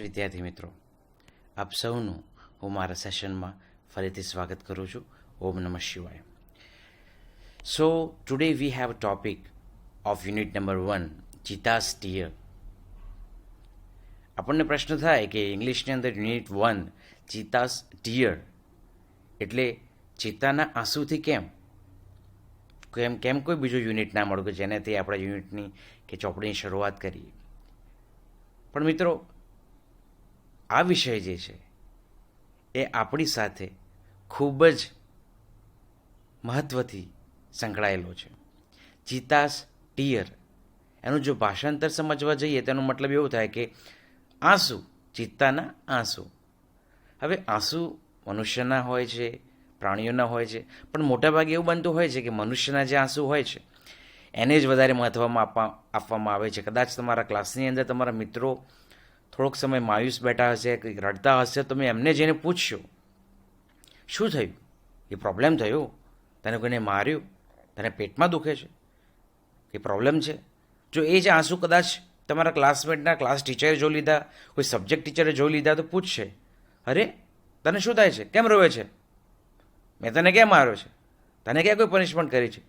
વિદ્યાર્થી મિત્રો, આપ સૌનું હું મારા સેશનમાં ફરીથી સ્વાગત કરું છું. ઓમ નમઃ શિવાય. So today we have a topic of unit number 1, cheetah's tear. આપણને પ્રશ્ન થાય કે ઇંગ્લિશની અંદર યુનિટ 1 ચિતાસ ટીયર એટલે ચિત્તાના આંસુથી કેમ કોઈ બીજું યુનિટ ના મળ્યું કે જેનાથી આપણા યુનિટની કે ચોપડીની શરૂઆત કરીએ. પણ મિત્રો, આ વિષય જે છે એ આપણી સાથે ખૂબ જ મહત્ત્વથી સંકળાયેલો છે. ચિતાસ ટીયર એનું જો ભાષાંતર સમજવા જઈએ તેનો મતલબ એવો થાય કે આંસુ, ચિત્તાના આંસુ. હવે આંસુ મનુષ્યના હોય છે, પ્રાણીઓના હોય છે, પણ મોટાભાગે એવું બનતું હોય છે કે મનુષ્યના જે આંસુ હોય છે એને જ વધારે મહત્ત્વમાં આપવામાં આવે છે. કદાચ તમારા ક્લાસની અંદર તમારા મિત્રો થોડોક સમય માયુસ બેઠા હશે, કંઈક રડતા હશે, તમે એમને જઈને પૂછશો શું થયું, એ પ્રોબ્લેમ થયો, તને કોઈને માર્યું, તને પેટમાં દુખે છે, એ પ્રોબ્લેમ છે. જો એ જ આંસુ કદાચ તમારા ક્લાસમેટના ક્લાસ ટીચરે જોઈ લીધા, કોઈ સબ્જેક્ટ ટીચરે જોઈ લીધા તો પૂછશે, અરે તને શું થાય છે, કેમ રોવે છે, મેં તને કેમ માર્યો છે, તને ક્યાં કોઈ પનિશમેન્ટ કરી છે?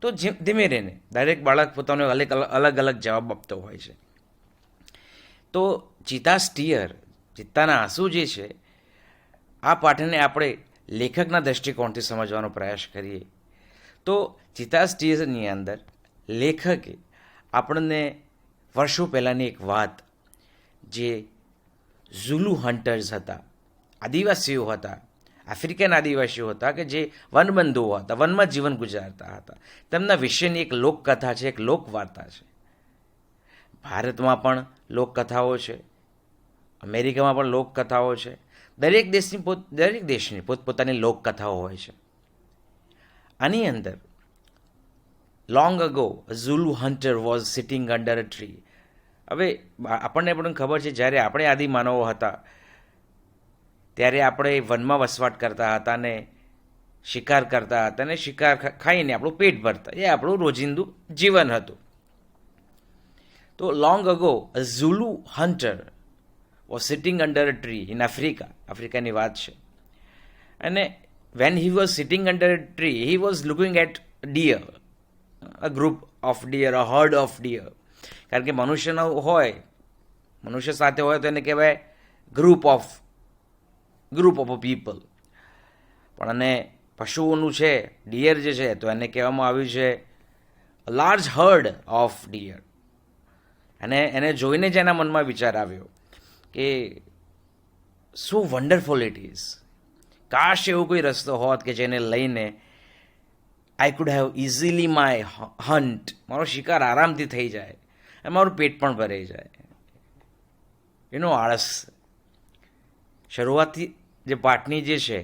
તો ધીમે રહીને દરેક બાળક પોતાનો અલગ અલગ જવાબ આપતો હોય છે. તો ચિતાસ ટીયર, ચિત્તાના આંસુ જે છે, આ પાઠને આપણે લેખકના દૃષ્ટિકોણથી સમજવાનો પ્રયાસ કરીએ તો ચિતાસ ટીયરની અંદર લેખકે આપણને વર્ષો પહેલાંની એક વાત, જે ઝુલુ હન્ટર્સ હતા, આદિવાસીઓ હતા, આફ્રિકન આદિવાસીઓ હતા કે જે વનબંધુઓ હતા, વનમાં જીવન ગુજારતા હતા, તેમના વિશેની એક લોકકથા છે, એક લોકવાર્તા છે. ભારતમાં પણ લોકકથાઓ છે, અમેરિકામાં પણ લોકકથાઓ છે. દરેક દેશની પોતપોતાની લોકકથાઓ હોય છે. આની અંદર long ago ઝુલુ hunter was sitting under a tree. હવે આપણને પણ ખબર છે, જ્યારે આપણે આદિમાનવો હતા ત્યારે આપણે વનમાં વસવાટ કરતા હતા ને શિકાર કરતા હતા ને શિકાર ખાઈને આપણું પેટ ભરતા, એ આપણું રોજિંદુ જીવન હતું. તો long ago a Zulu hunter was sitting under a tree in આફ્રિકાની વાત છે. અને when he was sitting under a tree he was looking at deer, a group of deer, a herd of deer. કારણ કે મનુષ્ય સાથે હોય તો એને કહેવાય ગ્રુપ ઓફ અ પીપલ. પણ અને પશુઓનું છે, ડિયર જે છે, તો એને કહેવામાં આવ્યું છે લાર્જ હર્ડ ઓફ ડિયર. અને એને જોઈને જ એના મનમાં વિચાર આવ્યો કે શું વન્ડરફુલ ઇટ ઇઝ, કાશ એવો કોઈ રસ્તો હોત કે જેને લઈને I could have easily my hunt, મારો શિકાર આરામથી થઈ જાય અને મારું પેટ પણ ભરાઈ જાય. આળસ. શરૂઆતથી જે પાઠની જે છે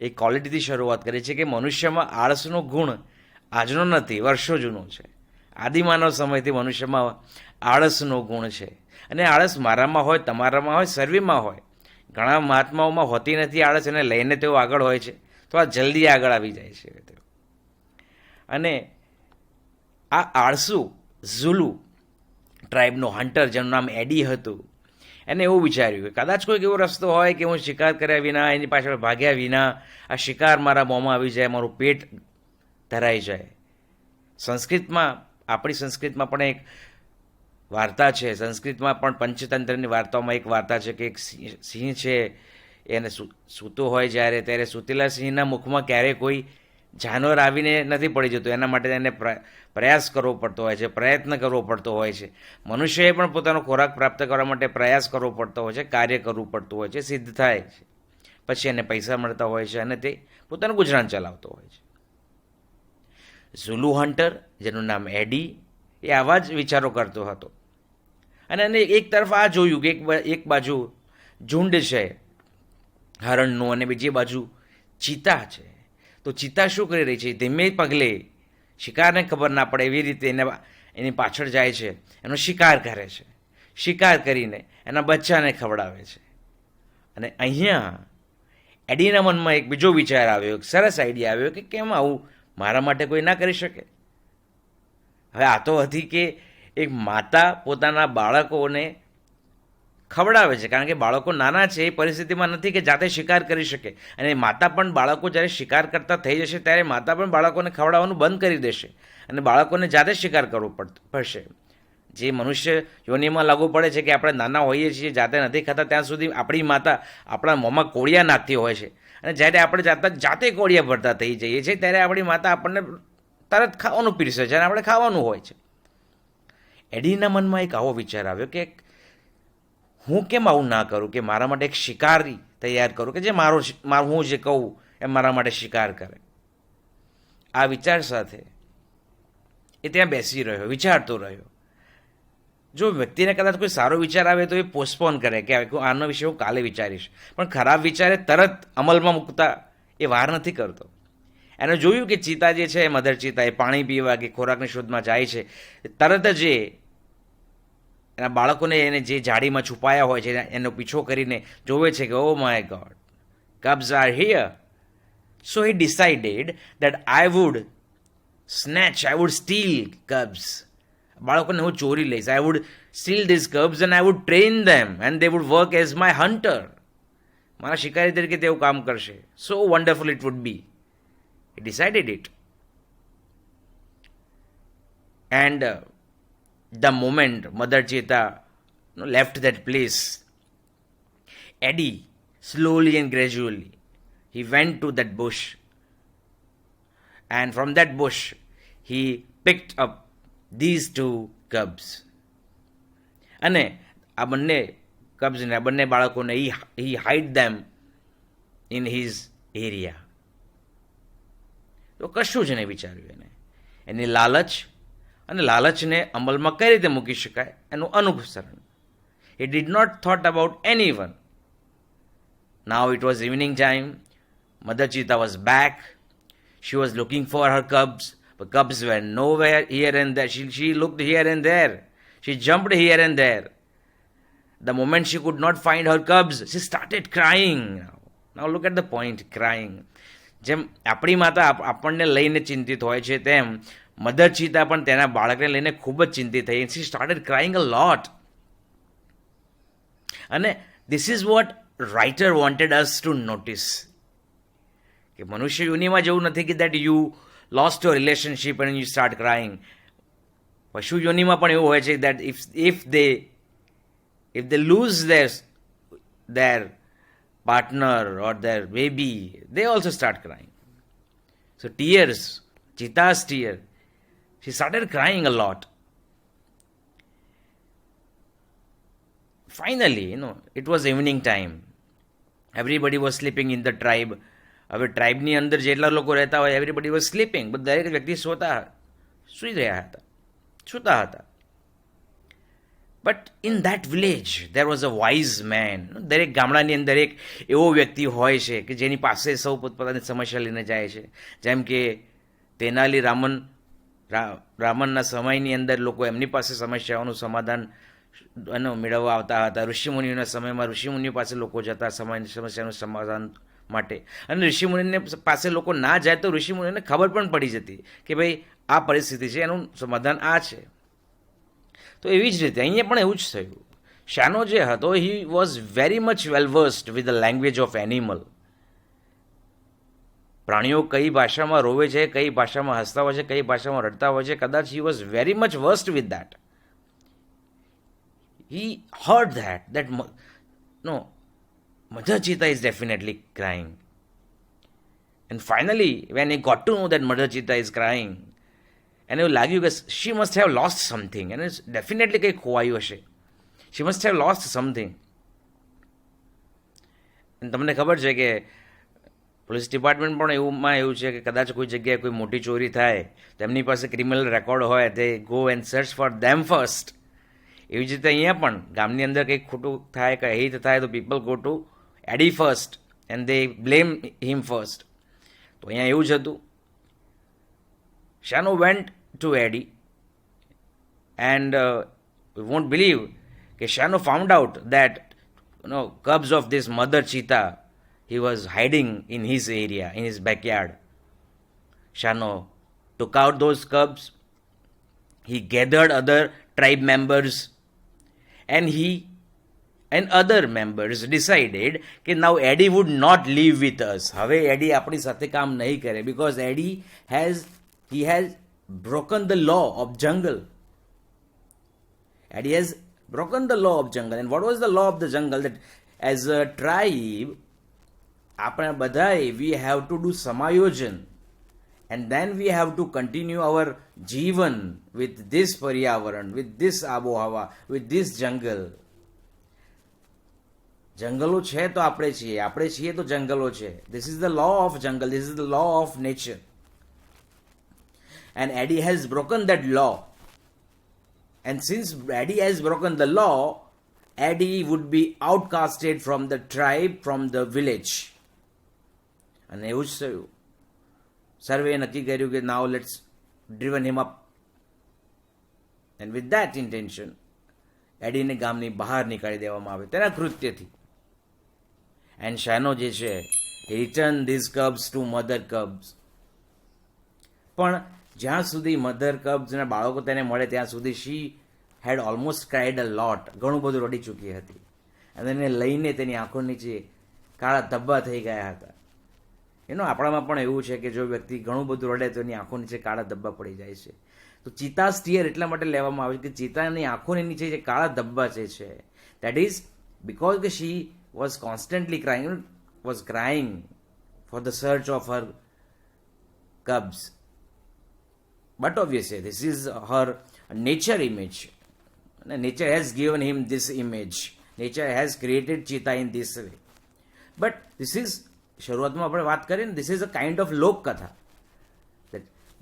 એ ક્વોલિટીથી શરૂઆત કરે છે કે મનુષ્યમાં આળસનો ગુણ આજનો નથી, વર્ષો જૂનો છે. આદિમાનવ સમયથી મનુષ્યમાં આળસનો ગુણ છે. અને આળસ મારામાં હોય, તમારામાં હોય, સર્વેમાં હોય. ઘણા મહાત્માઓમાં હોતી નથી આળસ, એને લઈને તેઓ આગળ હોય છે, તો આ જલ્દી આગળ આવી જાય છે. અને આ આળસુ ઝુલુ ટ્રાઇબનો હન્ટર, જેનું નામ એડી હતું, એને એવું વિચાર્યું કે કદાચ કોઈક એવો રસ્તો હોય કે હું શિકાર કર્યા વિના, એની પાછળ ભાગ્યા વિના આ શિકાર મારા મોંમાં આવી જાય, મારું પેટ ધરાઈ જાય. સંસ્કૃતમાં, આપણી સંસ્કૃતમાં પણ એક વાર્તા છે, સંસ્કૃતમાં પણ પંચતંત્રની વાર્તાઓમાં એક વાર્તા છે કે એક સિંહ છે, એને સૂતો હોય જ્યારે, ત્યારે સૂતેલા સિંહના મુખમાં ક્યારેય કોઈ જાનવર આવીને નથી પડી જતું. એના માટે એને પ્રયાસ કરવો પડતો હોય છે, પ્રયત્ન કરવો પડતો હોય છે. મનુષ્યએ પણ પોતાનો ખોરાક પ્રાપ્ત કરવા માટે પ્રયાસ કરવો પડતો હોય છે, કાર્ય કરવું પડતું હોય છે, સિદ્ધ થાય છે, પછી એને પૈસા મળતા હોય છે અને તે પોતાનું ગુજરાન ચલાવતો હોય છે. ઝુલુ હન્ટર, જેનું નામ એડી, એ આવા જ વિચારો કરતો હતો. અને એને એક તરફ આ જોયું કે એક બાજુ ઝુંડ છે હરણનું અને બીજી બાજુ ચિત્તા છે. તો ચિત્તા શું કરી રહી છે? ધીમે પગલે, શિકારને ખબર ના પડે એવી રીતે એની પાછળ જાય છે, એનો શિકાર કરે છે. શિકાર કરીને એના બચ્ચાને ખવડાવે છે. અને અહીંયા એડીના મનમાં એક બીજો વિચાર આવ્યો, એક સરસ આઈડિયા આવ્યો કે કેમ આવું મારા માટે કોઈ ના કરી શકે? હવે આ તો હતી કે એક માતા પોતાના બાળકોને ખવડાવે છે, કારણ કે બાળકો નાના છે, એ પરિસ્થિતિમાં નથી કે જાતે શિકાર કરી શકે. અને માતા પણ બાળકો જ્યારે શિકાર કરતા થઈ જશે ત્યારે માતા પણ બાળકોને ખવડાવવાનું બંધ કરી દેશે અને બાળકોને જાતે શિકાર કરવું પડશે. જે મનુષ્ય યોનિમાં લાગુ પડે છે કે આપણે નાના હોઈએ છીએ, જાતે નથી ખાતા, ત્યાં સુધી આપણી માતા આપણા મોંમાં કોળિયા નાખતી હોય છે. અને જ્યારે આપણે જાતે કોળિયા ભરતા થઈ જઈએ છીએ ત્યારે આપણી માતા આપણને તરત ખાવાનું પીરસે છે અને આપણે ખાવાનું હોય છે. એડીના મનમાં એક આવો વિચાર આવ્યો કે હું કેમ આવું ના કરું, કે મારા માટે એક શિકારી તૈયાર કરું કે જે હું જે કહું એ મારા માટે શિકાર કરે. આ વિચાર સાથે એ ત્યાં બેસી રહ્યો, વિચારતો રહ્યો. જો વ્યક્તિને કદાચ કોઈ સારો વિચાર આવે તો એ પોસ્ટપોન કરે કે આનો વિશે હું કાલે વિચારીશ, પણ ખરાબ વિચારે તરત અમલમાં મૂકતા એ વાર નથી કરતો. એને જોયું કે ચિતા જે છે, મધર ચિતા, એ પાણી પીવા કે ખોરાકની શોધમાં જાય છે. તરત જ એના બાળકોને એને જે જાળીમાં છુપાયા હોય છે એનો પીછો કરીને જોવે છે કે oh my God, cubs are here. So he decided that I would steal cubs. બાળકોને હું ચોરી લઈશ. I would steal these cubs and I would train them and they would work as my hunter. મારા શિકારી તરીકે તેઓ કામ કરશે. So wonderful it would be. He decided it. And the moment Mother Cheetah left that place, Eddie, slowly and gradually, he went to that bush. And from that bush, he picked up these two cubs. અને આ બંને કબ્સને, આ બંને બાળકોને he hide them in his area. તો કશું જ નહીં વિચાર્યું એની લાલચ અને લાલચને અમલમાં કઈ રીતે મૂકી શકાય એનું અનુસરણ. He did not thought about anyone. Now it was evening time. Mother Cheetah was back. She was looking for her cubs. But cubs were nowhere, here and there. She looked here and there. She jumped here and there. The moment she could not find her cubs, she started crying. Now look at the point, crying. જેમ આપણી માતા આપણને લઈને ચિંતિત હોય છે તેમ mother ચીતા પણ તેના બાળકને લઈને ખૂબ જ ચિંતિત થઈ. She started crying a lot. અને this is what writer wanted us to notice. કે મનુષ્ય યોનિમાં જેવું નથી કે that you lost your relationship and you start crying. પશુ યોનિમાં પણ એવું હોય છે that if they lose their partner or their baby, they also start crying. So tears, Cheetah's tear, she started crying a lot. Finally, it was evening time. Everybody was sleeping in the tribe. હવે ટ્રાઇબની અંદર જેટલા લોકો રહેતા હોય everybody was sleeping, દરેક વ્યક્તિ સૂઈ રહ્યા હતા, સૂતા હતા. But in that village there was a wise man. દરેક ગામડાની અંદર એક એવો વ્યક્તિ હોય છે કે જેની પાસે સૌ પોતપોતાની સમસ્યા લઈને જાય છે. જેમ કે તેનાલી રામનના સમયની અંદર લોકો એમની પાસે સમસ્યાઓનું સમાધાન મેળવવા આવતા હતા. ઋષિમુનિઓના સમયમાં ઋષિમુનિઓ પાસે લોકો જતા સમસ્યાનું સમાધાન માટે. અને ઋષિમુનિને પાસે લોકો ના જાય તો ઋષિમુનિને ખબર પણ પડી જતી કે ભાઈ આ પરિસ્થિતિ છે, એનું સમાધાન આ છે. તો એવી જ રીતે અહીંયા પણ એવું જ થયું. શાનો જે હતો, he was very much well versed with the language of animal. પ્રાણીઓ કઈ ભાષામાં રોવે છે, કઈ ભાષામાં હસતા હોય છે, કઈ ભાષામાં રડતા હોય છે, કદાચ he was very much versed with that. He heard that no, Mother Cheetah is definitely crying. And finally, when he got to know that Mother Cheetah is crying, and એવું લાગ્યું કે she must have lost something, and it's definitely કંઈ ખોવાયું હશે. She must have lost something. અને તમને ખબર છે કે પોલીસ ડિપાર્ટમેન્ટ પણ એવું છે કે કદાચ કોઈ જગ્યાએ કોઈ મોટી ચોરી થાય તો એમની પાસે ક્રિમિનલ રેકોર્ડ હોય, they go and search for them first. એવી જ રીતે અહીંયા પણ ગામની અંદર કંઈક ખોટું થાય, કંઈ હિત થાય તો people go to Eddie first and they blame him first. તો અહીંયા એવું જ હતું. Shano went to Eddie and you won't believe કે Shano found out that cubs of this mother cheetah he was hiding in his area, in his backyard. Shano took out those cubs. He gathered other tribe members and he and other members decided કે now Eddie would not live with us. હવે એડી આપણી સાથે કામ નહીં કરે because Eddie has broken the law of jungle. Eddie has broken the law of jungle. And what was the law of the jungle? That as a tribe, આપણે બધાએ we have to do સમાયોજન. And then we have to continue our જીવન with this પર્યાવરણ, with this આબોહવા, with this jungle. જંગલો છે તો આપણે છીએ તો જંગલો છે. This is the law of jungle. This is the law of nature. And Eddie has broken that law. And since Eddie has broken the law, Eddie would be outcasted from the tribe, from the village. And એવું જ થયું. સર્વે નક્કી કર્યું કે now let's driven him up. And with that intention, એડીને ગામની બહાર નીકાળી દેવામાં આવે તેના કૃત્યથી. And શાનો જે છે he returned these cubs to mother cubs. પણ જ્યાં સુધી મધર કબ્સના બાળકો તેને મળે ત્યાં સુધી she had almost cried a lot. ઘણું બધું રડી ચૂકી હતી. અને એને લઈને તેની આંખો નીચે કાળા ધબ્બા થઈ ગયા હતા. આપણામાં પણ એવું છે કે જો વ્યક્તિ ઘણું બધું રડે તો એની આંખો નીચે કાળા ધબ્બા પડી જાય છે. તો ચિતાસ ટીયર એટલા માટે લેવામાં આવે છે કે ચિતાની આંખોની નીચે જે કાળા ધબ્બા છે દેટ ઇઝ બિકોઝ કે she was constantly crying for the search of her cubs. But obviously this is her nature image. Nature has given him this image. Nature has created cheetah in this way. But this is, શરૂઆતમાં આપણે વાત કરીએ ને, this is a kind of લોક કથા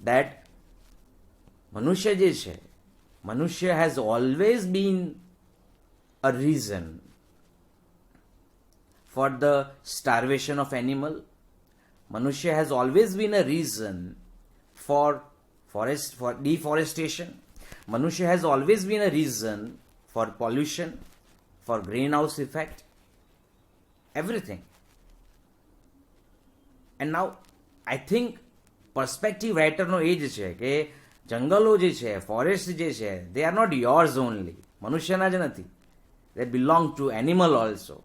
that મનુષ્ય જે છે, મનુષ્ય has always been a reason for the starvation of animal. Manushya has always been a reason for deforestation. Manushya has always been a reason for pollution, for greenhouse effect, everything. And now I think perspective writer નો એ જ છે કે જંગલો જે છે, forest જે છે, they are not yours only. મનુષ્યના જ નથી. They belong to animal also.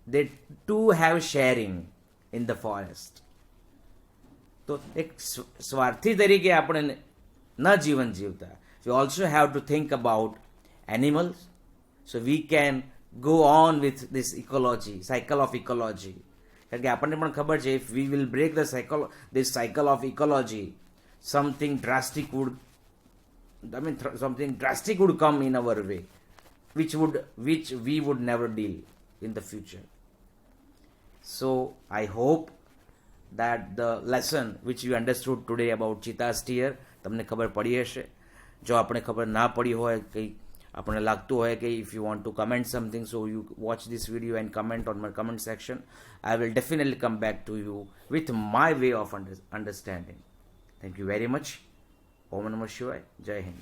They too have sharing in the forest. તો એક સ્વાર્થી તરીકે આપણે ન જીવન જીવતા. We also have to think about animals so we can go on with this ecology, cycle of ecology. કારણ કે આપણને પણ ખબર છે if we will break this cycle of ecology, something drastic would come in our way, which we would never deal in the future. So I hope that the lesson which you understood today about cheetah's tear તમને ખબર પડી હશે. જો આપણે ખબર ના પડી હોય, કંઈ આપણને લાગતું હોય કે if you want to comment something, so you watch this video and comment on my comment section. I will definitely come back to you with my way of understanding. Thank you very much. Om Namah Shivaya. Jai Hind.